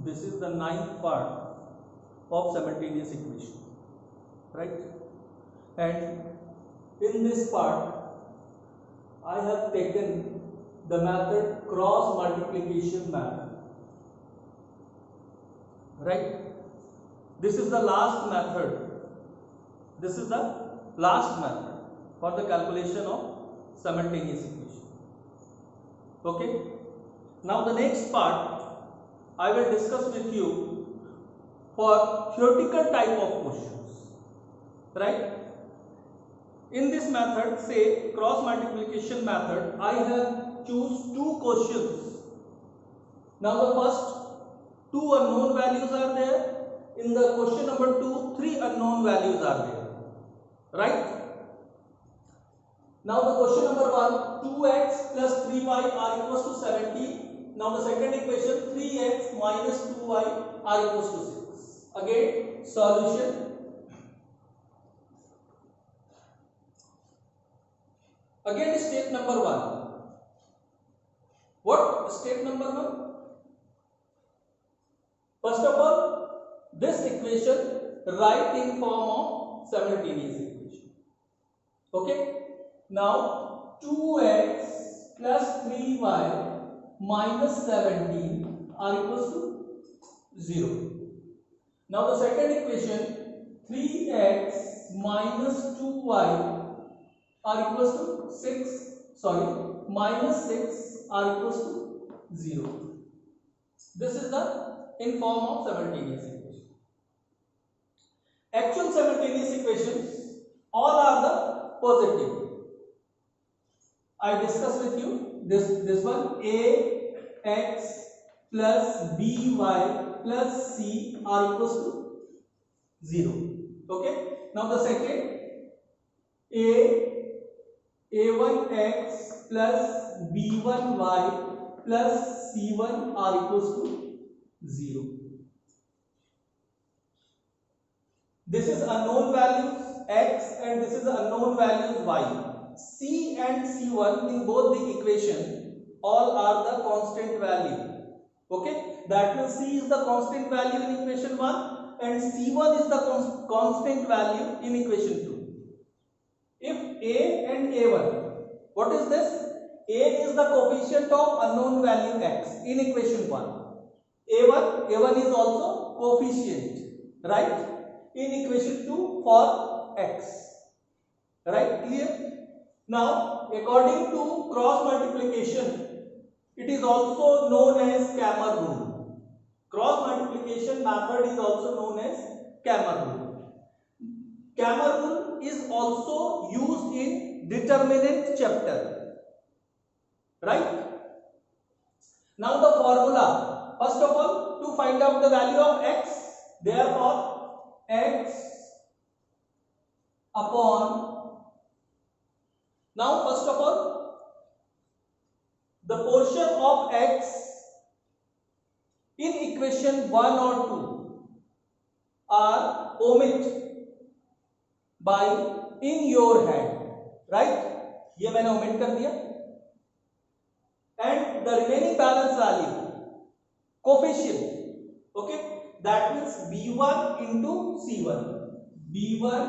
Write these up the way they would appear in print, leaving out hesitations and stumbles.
this is the ninth part of simultaneous equation, right? And in this part I have taken the method cross multiplication method, right? This is the last method. This is the last method for the calculation of simultaneous equation. Okay. Now the next part I will discuss with you for theoretical type of questions, right? In this method, say cross multiplication method, I have choose two questions. Now the first two unknown values are there. In the question number 2, three unknown values are there, right? Now the question number 1, 2x plus 3y are equals to 17. Now the second equation, 3x minus 2y are equals to 6. Again, solution. Again, step number 1. What? Step number 1. First of all, this equation write in form of simultaneous equation. Okay. Now 2x plus 3y minus 17 are equals to 0. Now the second equation, 3x minus 2y are equals to 6, minus 6 are equals to 0. This is the in form of simultaneous equation. Actual simultaneous equations all are the positive. I discuss with you this one, ax plus by plus c are equals to 0. Okay. Now the second, a1x plus b1y plus c1 are equals to 0. This is unknown values x and this is unknown values y. C and C1 in both the equation all are the constant value. Okay, that means C is the constant value in equation 1 and C1 is the constant value in equation 2. If A and A1, what is this? A is the coefficient of unknown value x in equation 1. A1 is also coefficient, right, in equation 2 for x. Right, clear? Now, according to cross multiplication, it is also known as Cramer rule. Cross multiplication method is also known as Cramer rule. Cramer rule is also used in determinant chapter. Right? Now the formula. First of all, to find out the value of x, therefore x upon. Now first of all, the portion of x in equation 1 or 2 are omit by in your hand, right? ये मैंने omit कर दिया. And the remaining balance value, coefficient, okay, that means b1 into c1, b1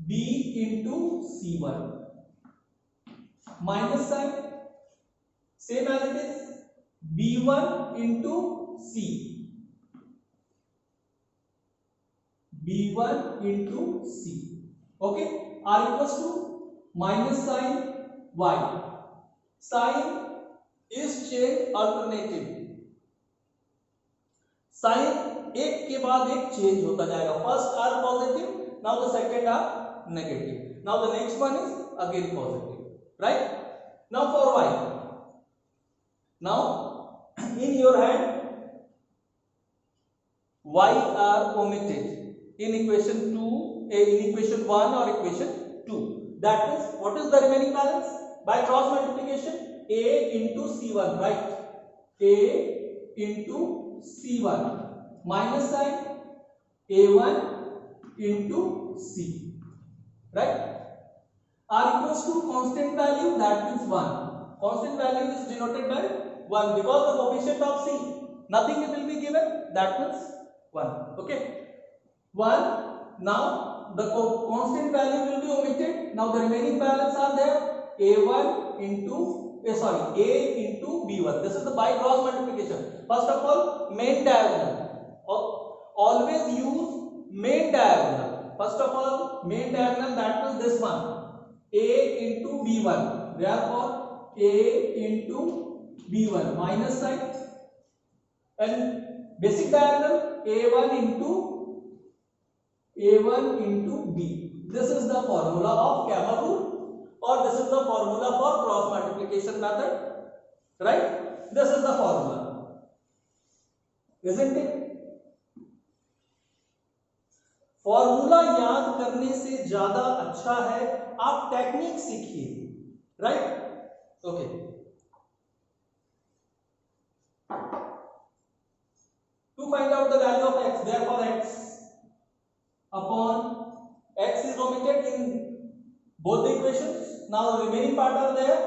b into c1. Minus sign, same as it is, b1 into c, b1 into c, okay, are equals to minus sign y. Sign is change alternative. Sign एक के बाद एक change होता जाएगा. First are positive, now the second are negative. Now the next one is again positive. Right? Now for y. Now in your hand y are omitted in equation 2, in equation 1 or equation 2. That means what is the remaining balance? By cross multiplication, a into c1, right? A into c1 minus sign a1 into c, right? Are equals to constant value, that means 1. Constant value is denoted by 1 because the coefficient of c Nothing will be given, that means 1. Okay, 1. Now the constant value will be omitted. Now the remaining balance are there, a1 into a into b1. This is the by cross multiplication. First of all, main diagonal. Always use main diagonal. First of all, main diagonal, that means this one, a into b1. Therefore a into b1 minus sign, and basic diagonal a1 into b. This is the formula of Cramer rule, or this is the formula for cross multiplication method, right? This is the formula, isn't it? Formula याद करने से ज्यादा अच्छा है आप technique सीखिए, right? Okay, to find out the value of x, therefore x upon x is omitted in both the equations. Now the remaining part are there,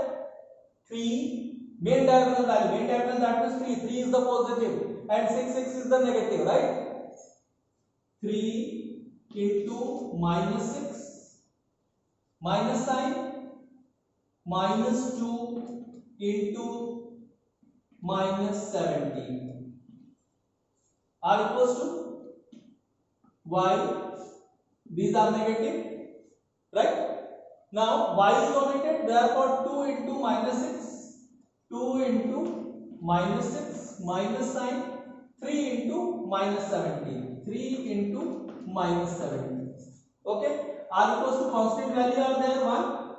3 main diagonal value, that means 3 is the positive and 6 is the negative, right? 3 into minus 6 minus sign minus 2 into minus 17 are equals to y. These are negative, right? Now y is omitted, therefore 2 into minus 6, 2 into minus 6 minus sign, 3 into minus 17, 3 into minus 17. Okay, r equals to constant value are there, 1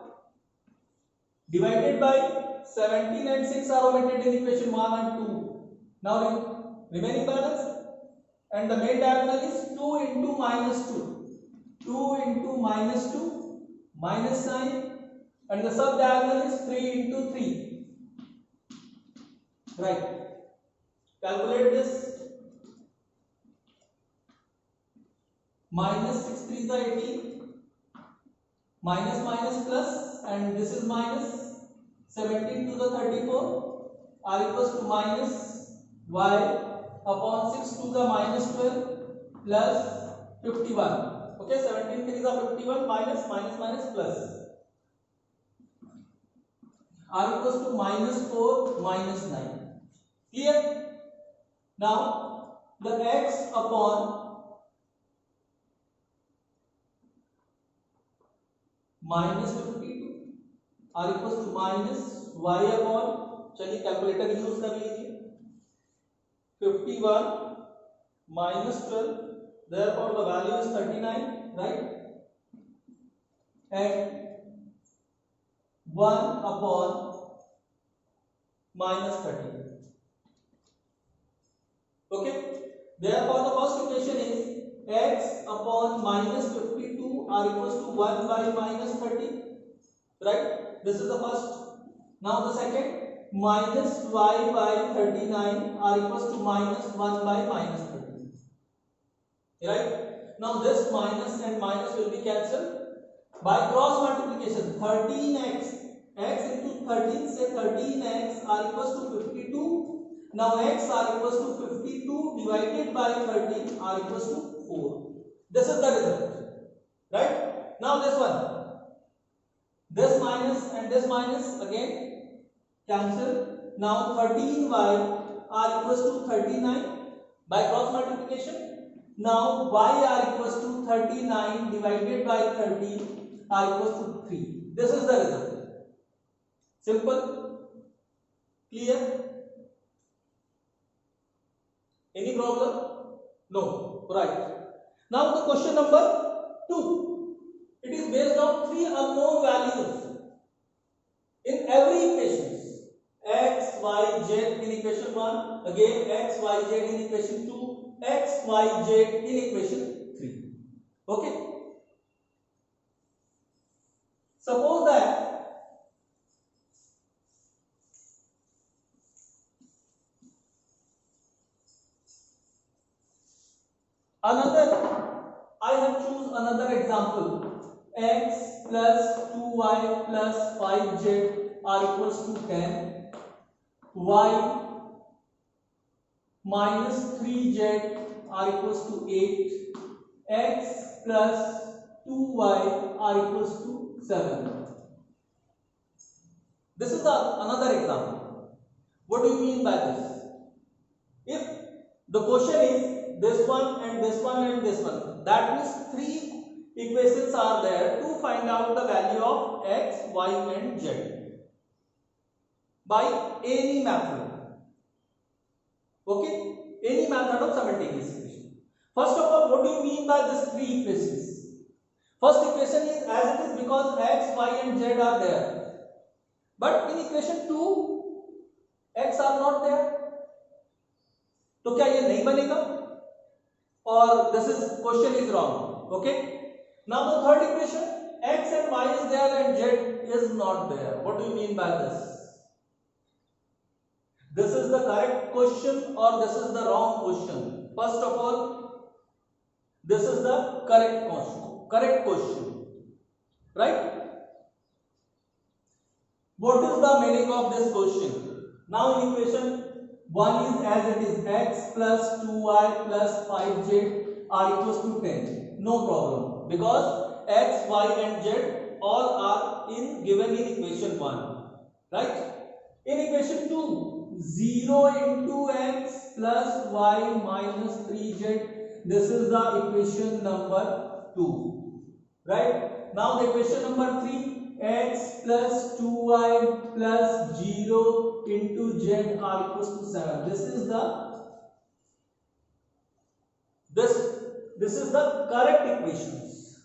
divided by 17 and 6 are omitted in equation 1 and 2. Now remaining balance, and the main diagonal is 2 into minus 2, 2 into minus 2 minus sign, and the sub diagonal is 3 into 3, right? Calculate this. Minus 6 3 is 18, minus minus plus, and this is minus 17 to the 34 are equals to minus y upon 6 to the minus 12 plus 51. Okay, 17 3 is 51 minus minus minus plus are equals to minus 4 minus 9. Clear? Now the x upon minus 52 are equals to minus y upon, चलिए calculator use कर लीजिए, 51 minus 12, therefore the value is 39, right? And 1 upon minus 30. Okay, therefore the first equation is x upon minus 52 are equals to 1 by minus 30, right? This is the first. Now the second, minus y by 39 are equals to minus 1 by minus 30, right? Now this minus and minus will be cancelled by cross multiplication. 13x, x into 13, say 13x are equals to 52. Now x are equals to 52 divided by 13 are equals to 4. This is the result, right? Now this one, this minus and this minus again cancel. Now 13y are equals to 39 by cross multiplication. Now y are equals to 39 divided by 30 are equals to 3. This is the result. Simple? Clear? Any problem? No. Right. Now the question number 2. It is based on 3 unknown values in every equation. X, y, z in equation 1. Again x, y, z in equation 2. X, y, z in equation 3. Okay. Suppose that I have choose another example. X plus 2y plus 5z are equals to 10. Y minus 3z are equals to 8, x plus 2y are equals to 7. This is another example. What do you mean by this? If the question is this one and this one and this one, that means three equations are there to find out the value of x, y and z by any method. Okay, any method of simultaneous equation. First of all, what do you mean by these three equations? First equation is as it is because x, y and z are there. But in equation 2 x are not there. तो क्या ये नहीं बनेगा? Or this is question is wrong. Okay. Now the third equation, x and y is there and z is not there. What do you mean by this? This is the correct question or this is the wrong question? First of all, this is the correct question. Right? What is the meaning of this question? Now in equation 1 is as it is, x plus 2y plus 5z are equals to 10. No problem, because x, y and z all are given in equation 1. Right? In equation 2, 0 into x plus y minus 3z. This is the equation number 2. Right? Now the equation number 3. X plus 2y plus 0 into z are equals to 7. This is the correct equations.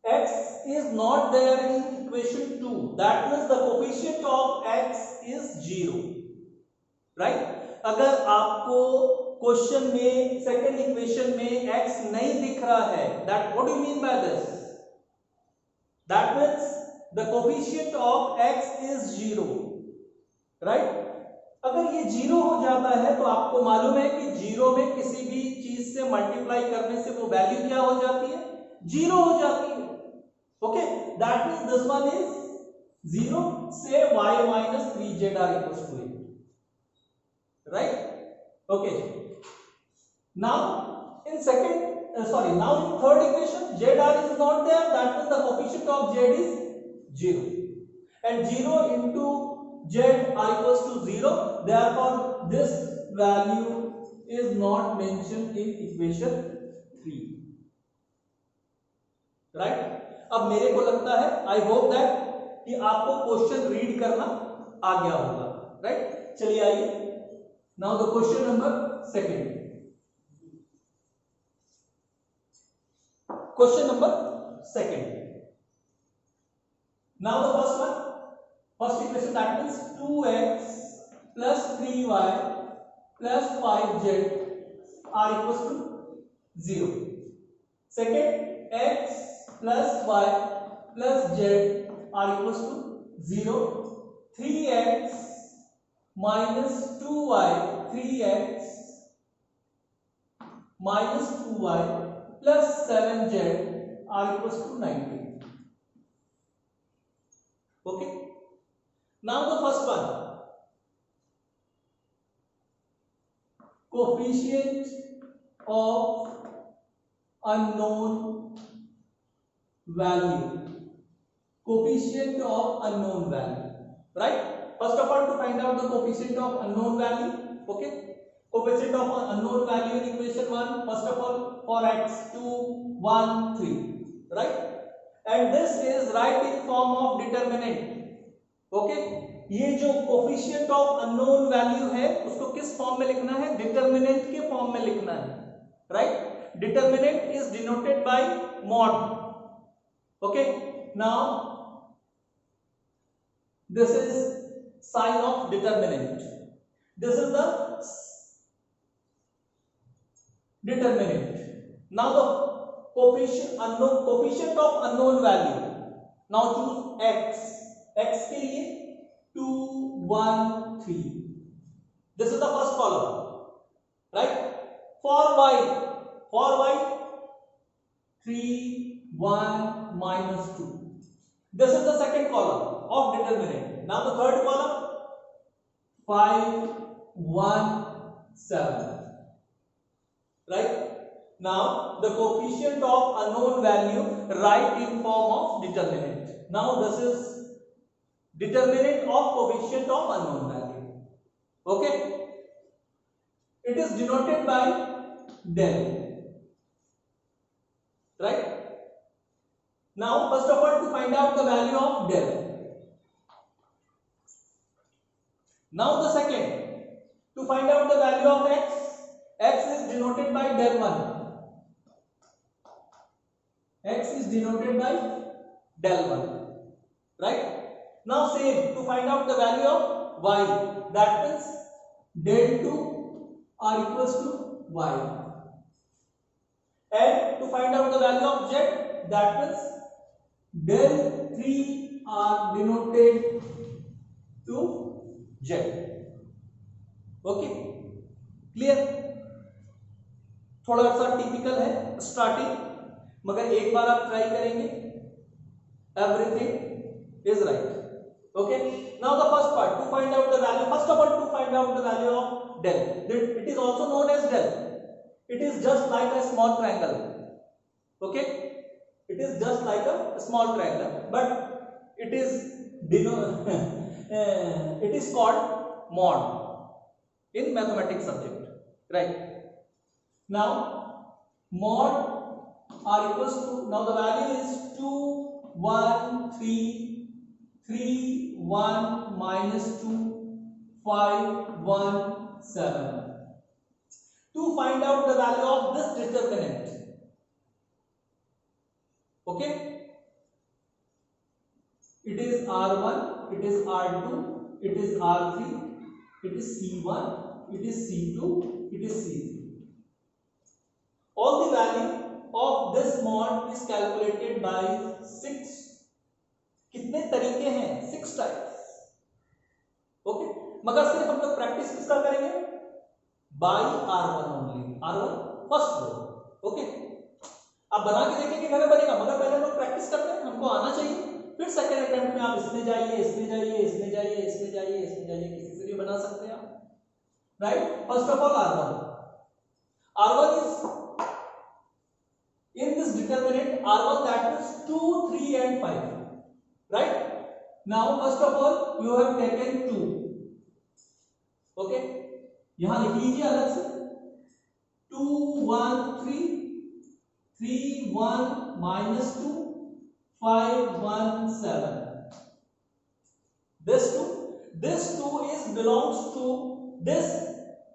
X is not there in equation 2. That means the coefficient of x is 0. Right? अगर आपको question में second equation में x नहीं दिख रहा है, that what do you mean by this? That means the coefficient of x is 0. Right? अगर ये 0 हो जाता है तो आपको मालूम है कि 0 में किसी भी चीज से मल्टीप्लाई करने से वो वैल्यू क्या हो जाती है? 0 हो जाती है. Okay? That means this one is 0. Say y minus 3z are equals to 8. Right? Okay. Now in now in third equation, zr is not there. That means the coefficient of z is 0. And 0 into z are equals to 0. Therefore, this value is not mentioned in equation 3. Right? अब मेरे को लगता है, I hope that कि आपको question read करना आ गया होगा. Right? चलिए आइए. Now the question number 2. Question number 2. Now the first equation, that means 2x plus 3y plus 5z are equals to 0. Second, x plus y plus z are equals to 0. 3x minus 2y, 3x minus 2y plus 7z are equals to 90. Okay. Now the first one, coefficient of unknown value. Coefficient of unknown value. Right? First of all, to find out the coefficient of unknown value. Okay. Coefficient of unknown value in equation 1. First of all, for x 2, 1, 3. Right? And this is right in form of determinant. Okay? ये जो coefficient of unknown value है उसको किस form में लिखना है? Determinant के form में लिखना है. Right? Determinant is denoted by mod. Okay? Now this is sign of determinant. This is the determinant. Now the coefficient of unknown value. Now choose x. X के लिए 2, 1, 3. This is the first column. Right? For y 3, 1, minus 2. This is the second column of determinant. Now the third column 5, 1, 7. Right? Now the coefficient of unknown value write in form of determinant. Now this is determinant of coefficient of unknown value. Okay? It is denoted by del. Right? Now first of all, to find out the value of del. Now the second, to find out the value of x, x is denoted by del 1. X is denoted by del 1. Right? Now same, to find out the value of y, that means del 2 are equals to y. And to find out the value of z, that means del 3 are denoted to z. Okay? Clear? थोड़ा सा typical है starting, मगर एक बार आप try करेंगे, everything is right. Okay? Now the first part, to find out the value, first of all, to find out the value of del. It is also known as del. It is just like a small triangle. Okay? It is just like a small triangle, but it is it is called mod in mathematics subject. Right? Now mod are equals to, now the value is 2 1 3 3 1 minus 2 5 1 7. To find out the value of this determinant. Okay? It is R1, it is R2, it is R3, it is C1, it is C2, it is C3. All the value of this mod is calculated by 6. कितने तरीके हैं? 6 types. Okay? मगर सिर्फ हम लोग practice किसका करेंगे? By R1 only. R1 first row. Okay? आप बना के देखेंगे घर में बनेगा, मगर पहले हम लोग प्रैक्टिस करते हैं, हमको आना चाहिए. फिर सेकेंड अटेम्प्ट में आप इसमें जाइए, इसमें जाइए, इसमें जाइए, इसमें जाइए, इसमें जाइए, किसी से भी बना सकते हैं आप. Right? First of all R1. R1 is in this determinant R1, that is 2, 3 and 5. Right? Now first of all you have taken 2. Okay? यहां लिख लीजिए अलग से 2 1 3 3 1 minus 2 5 1 7. This 2 is belongs to this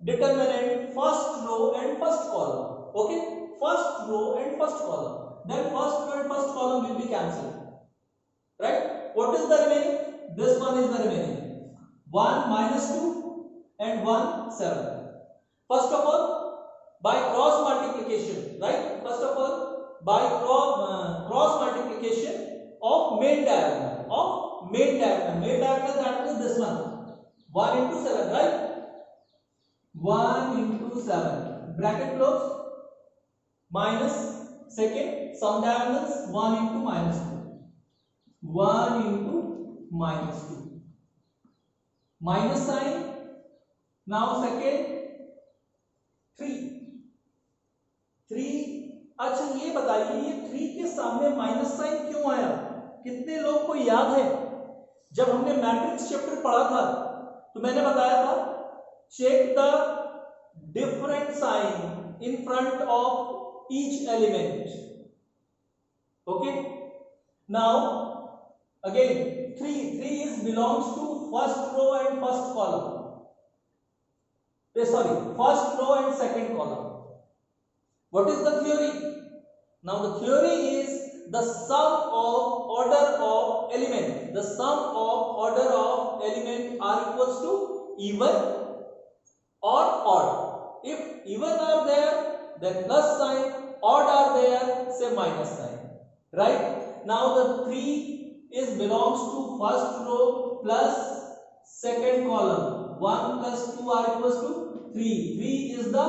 determinant first row and first column. Okay? First row and first column. Then first row and first column will be cancelled. Right? What is the remaining? This one is the remaining. 1 minus 2 and 1 7. First of all, by cross multiplication, right? First of all, by cross multiplication of main diagonal, main diagonal, that is this one. 1 into 7, right? 1 into 7. Bracket close. Minus second sum diagonals 1 into minus 2. 1 into minus 2. Minus sign. Now second 3. 3. अच्छा ये बताइए, ये 3 के सामने minus sign क्यों आया? कितने लोग को याद है जब हमने मैट्रिक्स चैप्टर पढ़ा था तो मैंने बताया था check the different sign in front of each element. Okay? Now again 3 is belongs to first row and first column. Sorry, first row and second column. What is the theory? Now the theory is the sum of order of element. The sum of order of element are equals to even or odd. If even are there, then plus sign, odd are there, say minus sign. Right? Now the 3 is belongs to first row plus second column. 1 plus 2 are equals to 3. 3 is the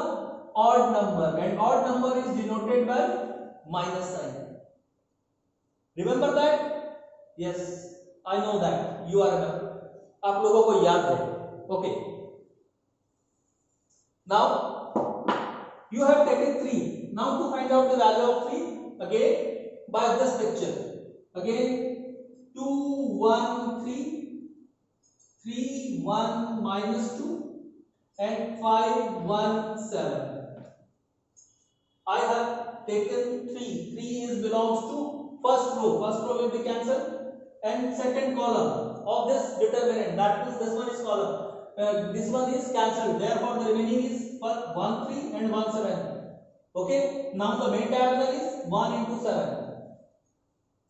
odd number and odd number is denoted by minus sign. Remember that? Yes, I know that. You are remember. आप लोगों को याद है. Okay. Now you have taken 3. Now to find out the value of 3, again by this picture. Again 2, 1, 3, 3, 1, minus 2, and 5, 1, 7. I have taken 3. 3 is belongs to first row. First row will be cancelled. And second column of this determinant, that means this one is column. This one is cancelled. Therefore, the remaining is 1, 3 and 1, 7. Okay. Now the main diagonal is 1 into 7.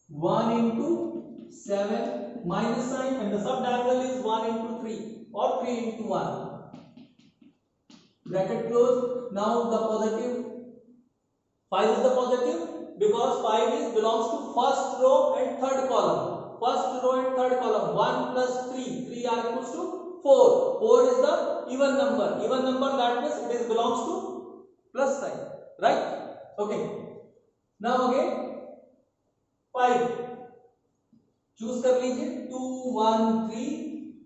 1 into 7 minus sign, and the sub diagonal is 1 into 3 or 3 into 1. Bracket close. Now the positive 5 is the positive because 5 is belongs to first row and third column. First row and third column. 1 plus 3. 3 are equals to 4. 4 is the even number. Even number, that means it is belongs to plus sign. Right? Okay. Now again 5. Choose कर लीजिए. 2, 1, 3,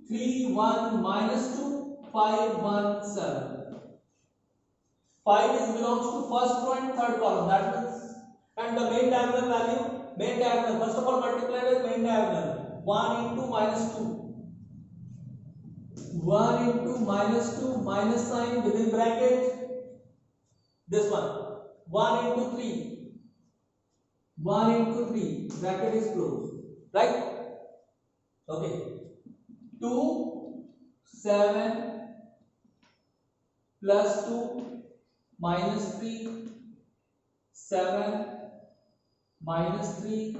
3, 1, minus 2, 5, 1, 7. 5 is belongs to first row and third column. That means, and the main diagonal value. Main diagonal, first of all multiply with main diagonal. 1 into minus 2. 1 into minus 2, minus sign within bracket. This one. 1 into 3. 1 into 3. Bracket is closed. Right? Okay. 2, 7 plus 2 minus 3. 7 minus 3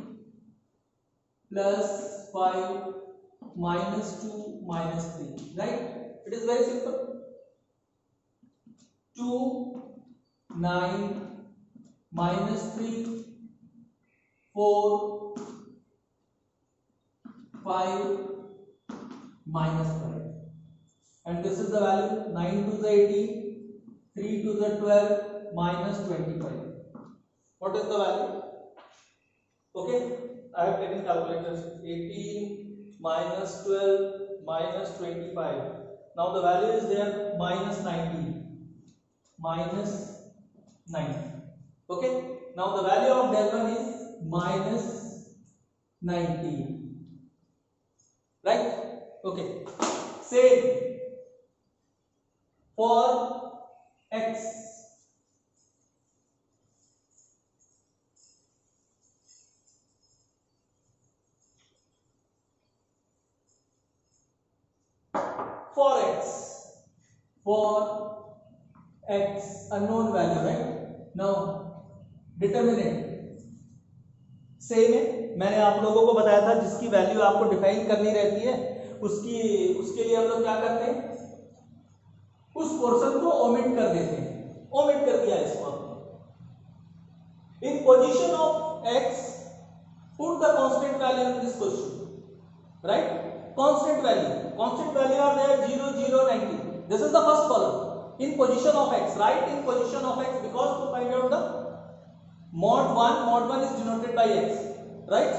plus 5 minus 2 minus 3. Right? It is very simple. 2, 9 minus 3, 4, 5 minus 5. And this is the value. 9 to the 18, 3 to the 12, minus 25. What is the value? Okay, I have taken calculators. 18 minus 12 minus 25. Now the value is there, minus 19. Minus 19. Okay, now the value of del 1 is minus 19. Right? Okay. Same for x. For x unknown value, right? Now determinant same है. मैंने आप लोगों को बताया था जिसकी value आपको define करनी रहती है उसके लिए हम लोग क्या करते हैं, उस पोर्शन को ओमिट कर देते हैं. ओमिट कर दिया इसको. इन position of x put the constant value in this question, right? Constant value are there 0, 0, 90. This is the first column. In position of x, right? In position of x, because to find out the mod 1 is denoted by x, right?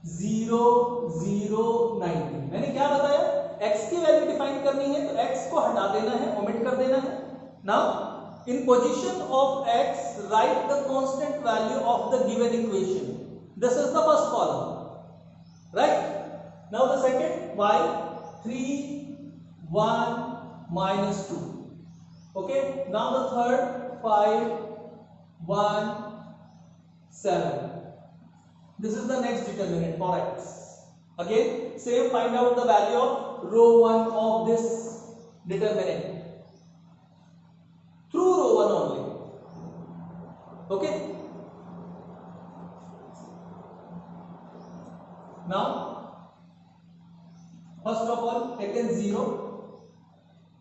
0, 0, 90. मैंने क्या बताया? x की value define करनी है तो x को हटा देना है, ओमिट कर देना है. Now in position of x, write the constant value of the given equation. This is the first column, right? Now the second, y 3, 1, minus 2. Okay. Now the third, 5, 1, 7. This is the next determinant for x. Again, same, find out the value of row 1 of this determinant through row 1 only. Okay. Now first of all taken 0,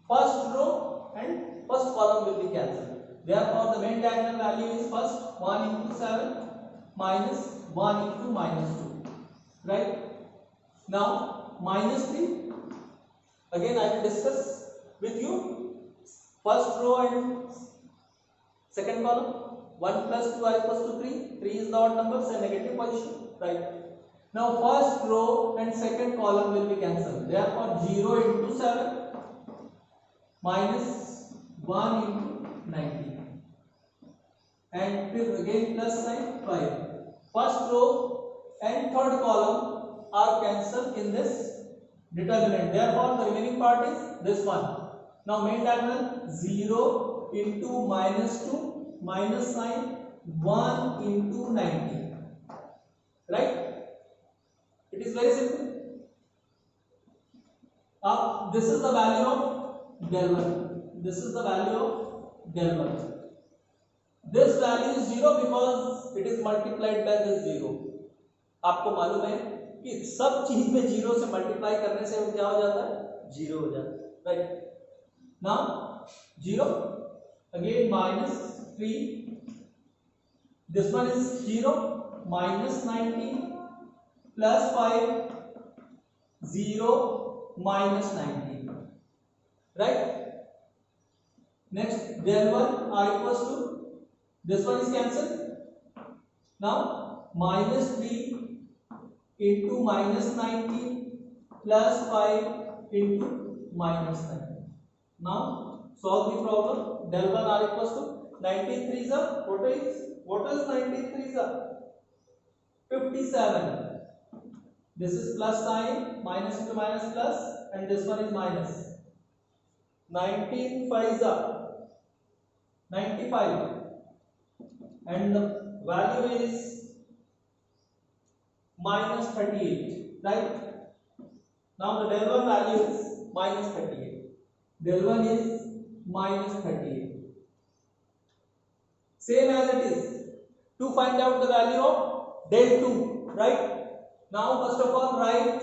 first row and first column will be cancelled. Therefore the main diagonal value is first 1 into 7 minus 1 into minus 2, right? Now minus 3, again I will discuss with you first row and second column. 1 plus 2 equals to 3. 3 is the odd number, so negative position, right? Now first row and second column will be cancelled. Therefore 0 into 7 minus 1 into 90 and फिर again plus sign 5. First row and third column are cancelled in this determinant. Therefore, the remaining part is this one. Now main diagonal 0 into minus 2 minus sign 1 into 90. Right? It is very simple. This is the value of del 1. This is the value of del 1. This value is 0 because it is multiplied by this 0. आपको मालूम है कि सब चीज में 0 से multiply करने से क्या हो जाता है? 0 हो जाता है. Right? Now 0 again minus 3. This one is 0 minus 90 plus 5 0 minus 90. Right? Next del 1 are equals to this one is cancelled. Now minus 3 into minus 90 plus 5 into minus 90. Now solve the problem. Del 1 are equals to 19 threes are what is 19 threes are 57. This is plus sign, minus into minus plus, and this one is minus. 19 fives are 95, and the value is minus 38. Right? Now the del 1 value is minus 38. Del 1 is minus 38. Same as it is to find out the value of del 2. Right? Now first of all write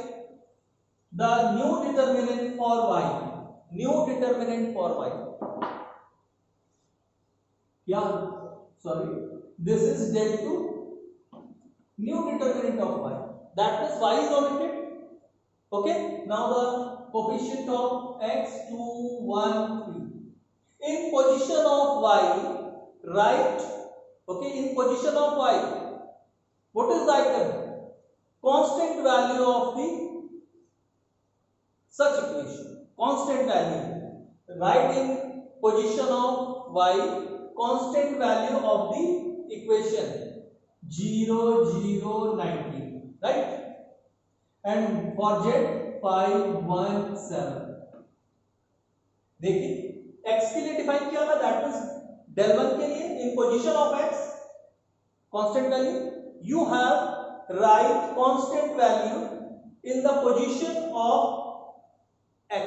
the new determinant for y. New determinant for y. Yeah, sorry. This is del 2. New determinant of y. That means y is omitted. Okay. Now the coefficient of x 2, 1, 3. In position of y, write. Okay. In position of y, what is the item? Constant value of the such equation. Constant value. Write in position of y constant value of the equation 0, 0, 90. Right? And for z 5, 1, 7. देखिए x के लिए define किया था, that means del 1 के लिए इन position of x constant value you have write constant value in the position of x.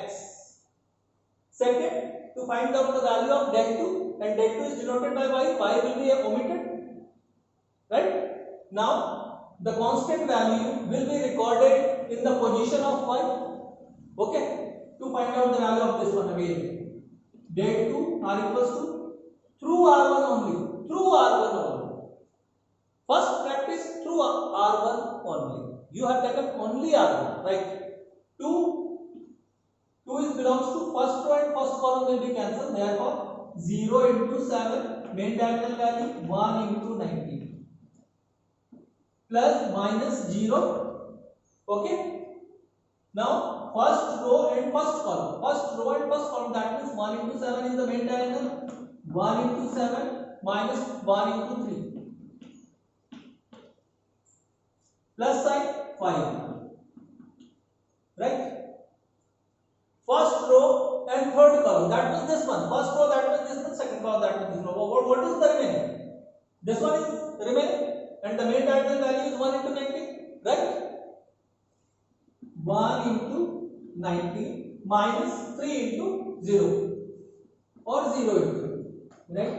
Second, to find out the value of del 2, and del 2 is denoted by y will be omitted. Right? Now the constant value will be recorded in the position of y. Okay? To find out the value of this one again, del 2 are equals to through r1 only. Through r1 only. First practice through r1 only. You have taken only r1, right? 2 is belongs to first row and first column will be cancelled. Therefore 0 into 7 main diagonal value 1 into 90 plus minus 0. Okay. Now first row and first column. First row and first column, that means 1 into 7 is the main diagonal. 1 into 7 minus 1 into 3. Plus sign 5. Right? First row and third column, that means this one. First row, that means this one. Second column, that means this one. What is the remaining? This one is remaining, and the main diagonal value is 1 into 90. Right? 1 into 90 minus 3 into 0 or 0 into, right?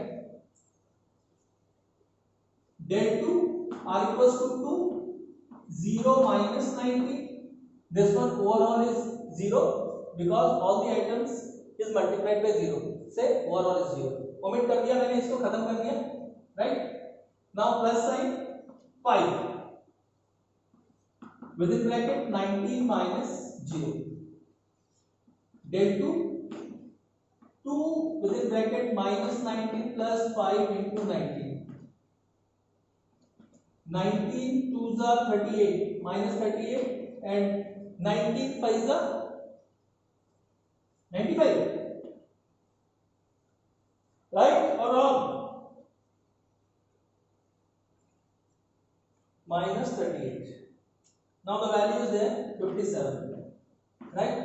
Del 2 are equals to 2. 0 minus 90. This one overall is 0 because all the items is multiplied by 0. Say overall is 0. Omit कर दिया मैंने, इसको खत्म कर दिया. Right? Now plus sign 5. Within bracket 90 minus 0. Del 2. 2 within bracket minus 19 plus 5 into 19. 19 2s are 38 minus 38 and 19 5s are 95. minus 38. Now the value is there 57, right?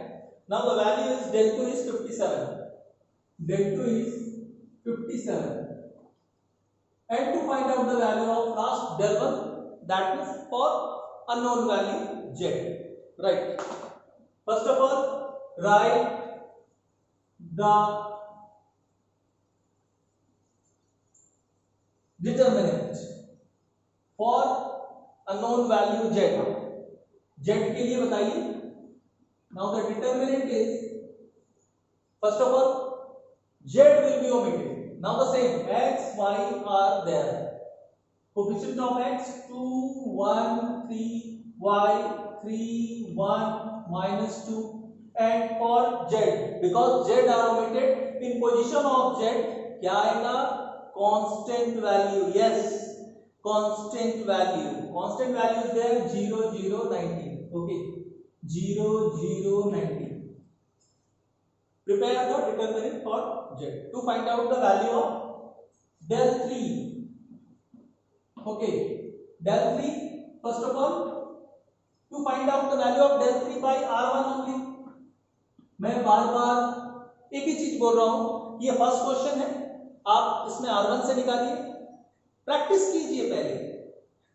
Now the value is del 2 is 57. Del 2 is 57. And to find out the value of last del 1, that is for unknown value z, right? First of all, write the determinant for unknown value z. z के लिए बताइए. Now the determinant is, first of all, z will be omitted. Now the same x, y are there. Coefficient of x 2, 1, 3, y 3, 1, minus 2, and for z, because z are omitted, in position of z क्या आएगा? Constant value. Yes, constant value. Constant value is there 0, 0, 19. Okay, 0, 0, 19. Prepare the determinant for z to find out the value of del 3. Okay, del 3, first of all, to find out the value of del 3 by r1 only. मैं बार बार एक ही चीज बोल रहा हूं, ये first question है, आप इसमें r1 से निकालिए, प्रैक्टिस कीजिए पहले.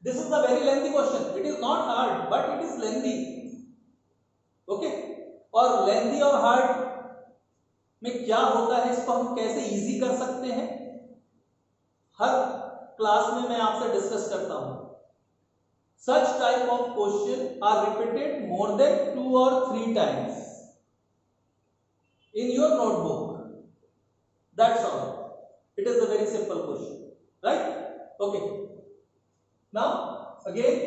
This is the very lengthy question. It is not hard but it is lengthy. Okay, और लेंथी और हार्ड में क्या होता है, इसको हम कैसे इजी कर सकते हैं, हर क्लास में मैं आपसे डिस्कस करता हूं. Such type of question are repeated more than 2 or 3 times in your notebook. That's all. It is a very simple question, right? Okay. Now again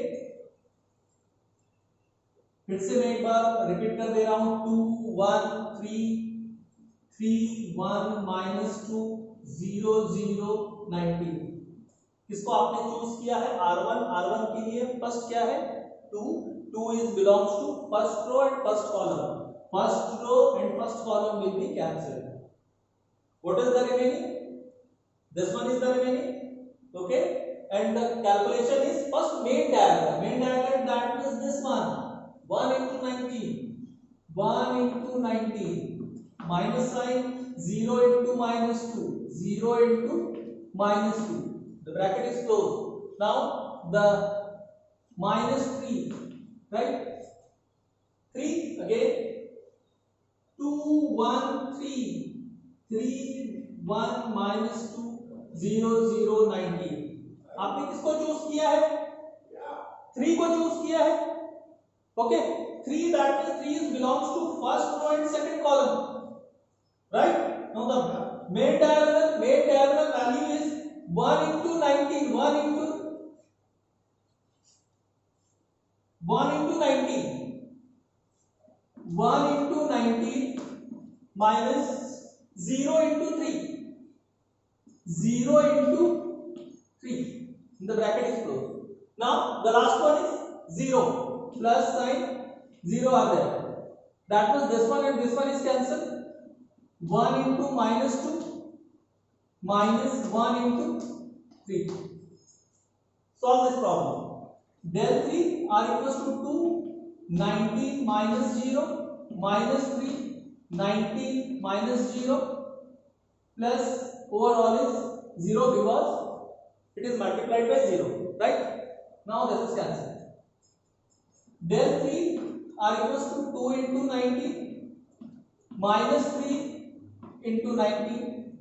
फिर से मैं एक बार रिपीट कर दे रहा हूं. 2, 1, 3, 3, 1, minus 2, 0, 0, 19. किसको आपने चूज किया है? R1. R1 के लिए फर्स्ट क्या है? 2. 2 is belongs to first row and first column. First row and first column will be cancelled. What is the remaining? This one is the remaining. Okay, and the calculation is first main diagram. Main diagram, that means this one. 1 into 19. 1 into 19. Minus sign. 0 into minus 2. 0 into minus 2. The bracket is closed. Now the minus 3, right? 3 again. 2, 1, 3. 3, 1, minus 2, 0, 0, 19. आपने किसको choose किया है? 3 को choose किया है. Okay, 3, that means 3 is belongs to first row and second column, right? Now the main diagonal value is 1 into 19. 1 into 19. 1 into 19 minus 0 into 3. 0 into 3. The bracket is closed. Now the last one is 0. Plus sign 0 are there. That means this one and this one is cancelled. 1 into minus 2 minus 1 into 3. Solve this problem. Del 3 r equals to 2. 19 minus 0 minus 3. 19 minus 0 plus overall is 0 because it is multiplied by 0, right? Now this is cancelled. Del 3 r equals to 2 into 19 minus 3 into 19.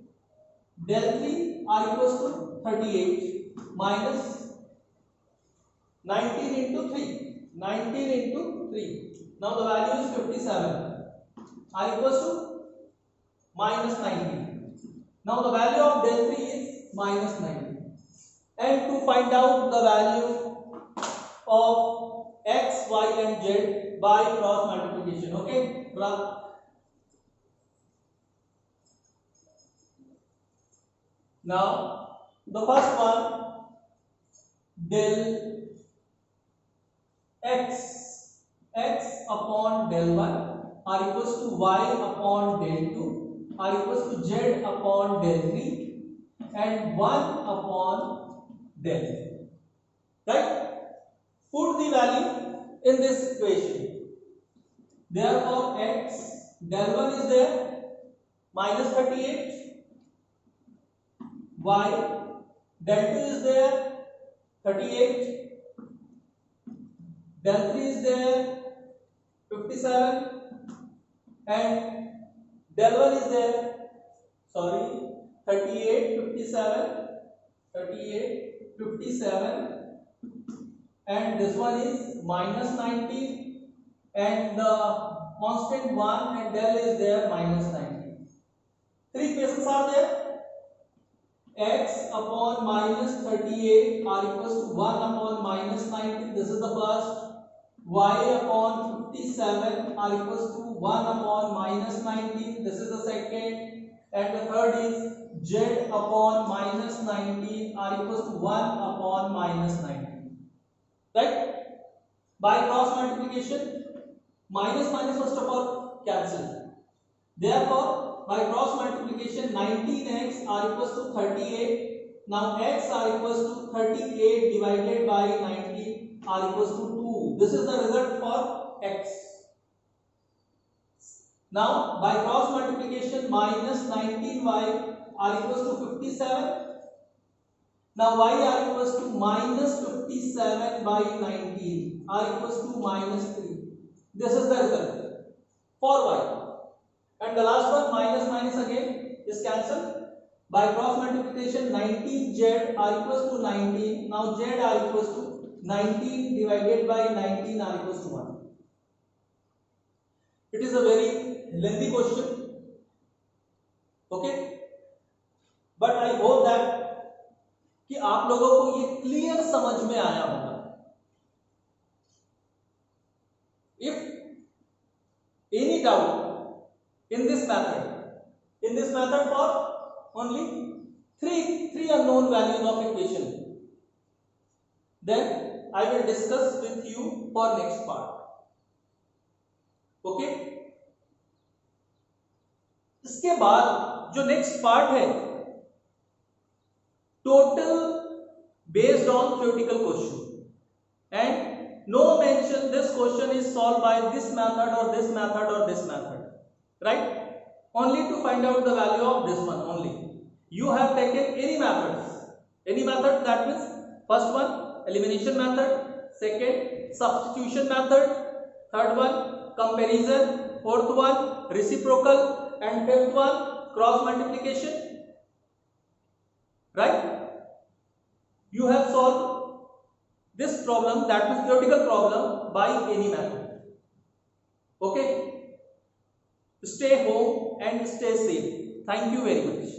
Del 3 r equals to 38 minus 19 into 3. 19 into 3. Now the value is 57. R equals to minus 19. Now the value of del 3 is minus 19. And to find out the value of x, y and z by cross multiplication. Okay, now the first one, del x upon del 1 r equals to y upon del 2 r equals to z upon del 3 and 1 upon del, right? put the value in this equation. Therefore x del 1 is there minus 38, y del 2 is there 38, del 3 is there 57, and del 1 is there 38, 57, and this one is minus 19, and the constant 1 and del is there minus 19. Three equations are there. X upon minus 38 are equals to 1 upon minus 19. This is the first. Y upon 57 are equals to 1 upon minus 19. This is the second. And the third is Z upon minus 19 are equals to 1 upon minus 19. Right? By cross multiplication, minus minus first of all cancel. Therefore, by cross multiplication, 19x are equals to 38. Now x are equals to 38 divided by 19 are equals to 2. This is the result for x. Now by cross multiplication, minus 19y are equals to 57. Now y are equals to minus 57 by 19 are equals to minus 3. This is the result for y. And the last one, minus minus again is cancelled. By cross multiplication, 19z are equals to 19. Now z are equals to 19 divided by 19 are equals to 1. It is a very lengthy question. Okay, but I hope that कि आप लोगों को ये clear समझ में आया होगा. If any doubt in this method for only three unknown values of equation, then I will discuss with you for next part. Okay? इसके बाद जो नेक्स्ट पार्ट है, total based on theoretical question, and no mention this question is solved by this method or this method or this method, right? Only to find out the value of this one only. You have taken any method, that means first one elimination method, second substitution method, third one comparison, fourth one reciprocal, and fifth one cross multiplication, right? You have solved this problem, that means theoretical problem, by any method. Okay? Stay home and stay safe. Thank you very much.